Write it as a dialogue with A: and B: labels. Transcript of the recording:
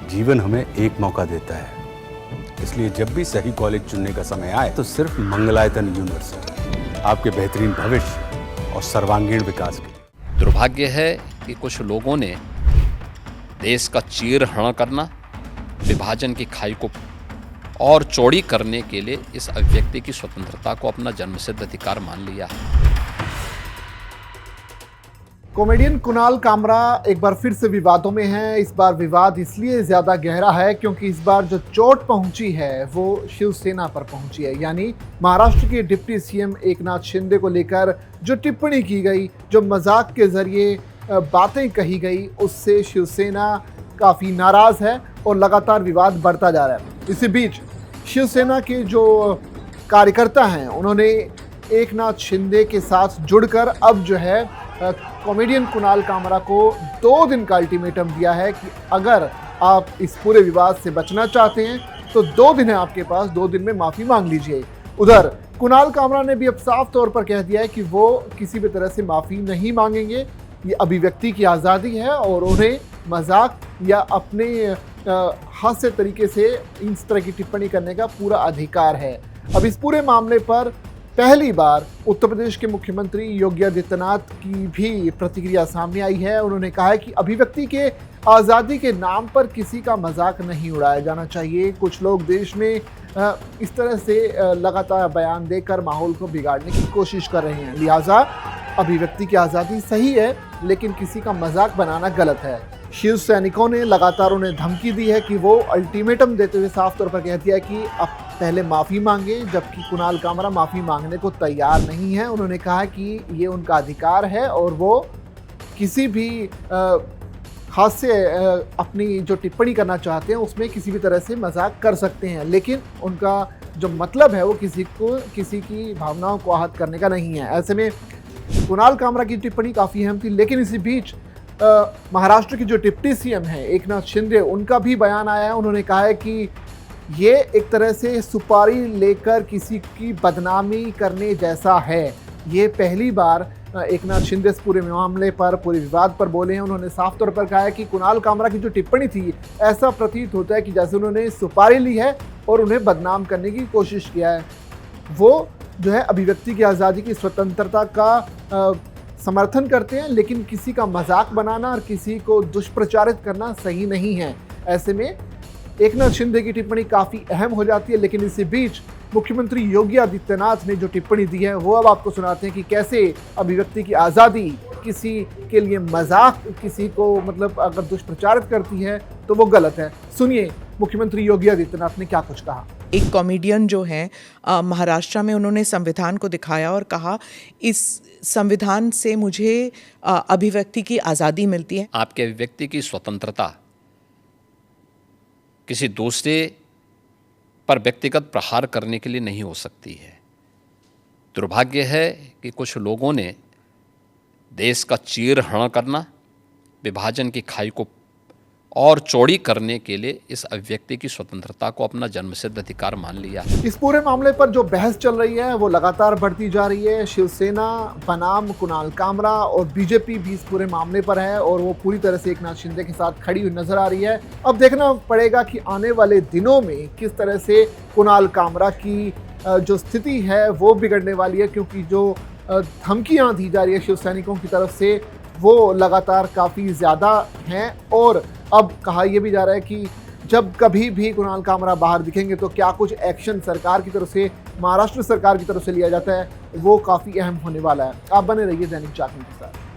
A: जीवन हमें एक मौका देता है, इसलिए जब भी सही कॉलेज चुनने का समय आए तो सिर्फ मंगलायतन यूनिवर्सिटी आपके बेहतरीन भविष्य और सर्वांगीण विकास के लिए।
B: दुर्भाग्य है कि कुछ लोगों ने देश का चीरहरण करना, विभाजन की खाई को और चौड़ी करने के लिए इस अभिव्यक्ति की स्वतंत्रता को अपना जन्मसिद्ध अधिकार मान लिया है।
C: कॉमेडियन कुणाल कामरा एक बार फिर से विवादों में है। इस बार विवाद इसलिए ज़्यादा गहरा है क्योंकि इस बार जो चोट पहुंची है वो शिवसेना पर पहुंची है। यानी महाराष्ट्र के डिप्टी सीएम एकनाथ शिंदे को लेकर जो टिप्पणी की गई, जो मजाक के जरिए बातें कही गई, उससे शिवसेना काफ़ी नाराज़ है और लगातार विवाद बढ़ता जा रहा है। इसी बीच शिवसेना के जो कार्यकर्ता हैं उन्होंने एकनाथ शिंदे के साथ जुड़कर अब जो है कॉमेडियन कुणाल कामरा को 2 दिन का अल्टीमेटम दिया है कि अगर आप इस पूरे विवाद से बचना चाहते हैं तो 2 दिन है आपके पास, 2 दिन में माफ़ी मांग लीजिए। उधर कुणाल कामरा ने भी अब साफ तौर पर कह दिया है कि वो किसी भी तरह से माफ़ी नहीं मांगेंगे। ये अभिव्यक्ति की आज़ादी है और उन्हें मजाक या अपने हास्य तरीके से इस तरह की टिप्पणी करने का पूरा अधिकार है। अब इस पूरे मामले पर पहली बार उत्तर प्रदेश के मुख्यमंत्री योगी आदित्यनाथ की भी प्रतिक्रिया सामने आई है। उन्होंने कहा है कि अभिव्यक्ति के आज़ादी के नाम पर किसी का मजाक नहीं उड़ाया जाना चाहिए। कुछ लोग देश में इस तरह से लगातार बयान देकर माहौल को बिगाड़ने की कोशिश कर रहे हैं। लिहाजा अभिव्यक्ति की आज़ादी सही है, लेकिन किसी का मजाक बनाना गलत है। शिव सैनिकों ने लगातार उन्हें धमकी दी है कि वो अल्टीमेटम देते हुए साफ तौर पर कह दिया कि अब पहले माफ़ी मांगे, जबकि कुणाल कामरा माफ़ी मांगने को तैयार नहीं है। उन्होंने कहा कि ये उनका अधिकार है और वो किसी भी हाथ से अपनी जो टिप्पणी करना चाहते हैं उसमें किसी भी तरह से मजाक कर सकते हैं, लेकिन उनका जो मतलब है वो किसी की भावनाओं को आहत करने का नहीं है। ऐसे में कुणाल कामरा की टिप्पणी काफ़ी अहम थी, लेकिन इसी बीच महाराष्ट्र के जो डिप्टी सीएम हैं एकनाथ शिंदे, उनका भी बयान आया है। उन्होंने कहा है कि ये एक तरह से सुपारी लेकर किसी की बदनामी करने जैसा है। ये पहली बार एकनाथ शिंदे इस पूरे मामले पर, पूरे विवाद पर बोले हैं। उन्होंने साफ तौर पर कहा है कि कुणाल कामरा की जो टिप्पणी थी, ऐसा प्रतीत होता है कि जैसे उन्होंने सुपारी ली है और उन्हें बदनाम करने की कोशिश किया है। वो जो है अभिव्यक्ति की आज़ादी की स्वतंत्रता का समर्थन करते हैं, लेकिन किसी का मजाक बनाना और किसी को दुष्प्रचारित करना सही नहीं है। ऐसे में एकनाथ शिंदे की टिप्पणी काफ़ी अहम हो जाती है। लेकिन इसी बीच मुख्यमंत्री योगी आदित्यनाथ ने जो टिप्पणी दी है वो अब आपको सुनाते हैं कि कैसे अभिव्यक्ति की आज़ादी किसी के लिए मजाक, किसी को मतलब अगर दुष्प्रचारित करती है तो वो गलत है। सुनिए मुख्यमंत्री योगी आदित्यनाथ ने क्या कुछ कहा।
D: एक कॉमेडियन जो हैं महाराष्ट्र में, उन्होंने संविधान को दिखाया और कहा इस संविधान से मुझे अभिव्यक्ति की आज़ादी मिलती है।
B: आपके अभिव्यक्ति की स्वतंत्रता किसी दूसरे पर व्यक्तिगत प्रहार करने के लिए नहीं हो सकती है। दुर्भाग्य है कि कुछ लोगों ने देश का चीरहरण करना, विभाजन की खाई को और चौड़ी करने के लिए इस अभिव्यक्ति की स्वतंत्रता को अपना जन्मसिद्ध अधिकार मान लिया है।
C: इस पूरे मामले पर जो बहस चल रही है वो लगातार बढ़ती जा रही है। शिवसेना बनाम कुणाल कामरा और बीजेपी भी इस पूरे मामले पर है और वो पूरी तरह से एकनाथ शिंदे के साथ खड़ी हुई नजर आ रही है। अब देखना पड़ेगा कि आने वाले दिनों में किस तरह से कुणाल कामरा की जो स्थिति है वो बिगड़ने वाली है, क्योंकि जो धमकियाँ दी जा रही है शिव सैनिकों की तरफ से वो लगातार काफ़ी ज़्यादा हैं। और अब कहा यह भी जा रहा है कि जब कभी भी कुणाल कामरा बाहर दिखेंगे तो क्या कुछ एक्शन सरकार की तरफ से, महाराष्ट्र सरकार की तरफ से लिया जाता है, वो काफ़ी अहम होने वाला है। आप बने रहिए दैनिक जागरण के साथ।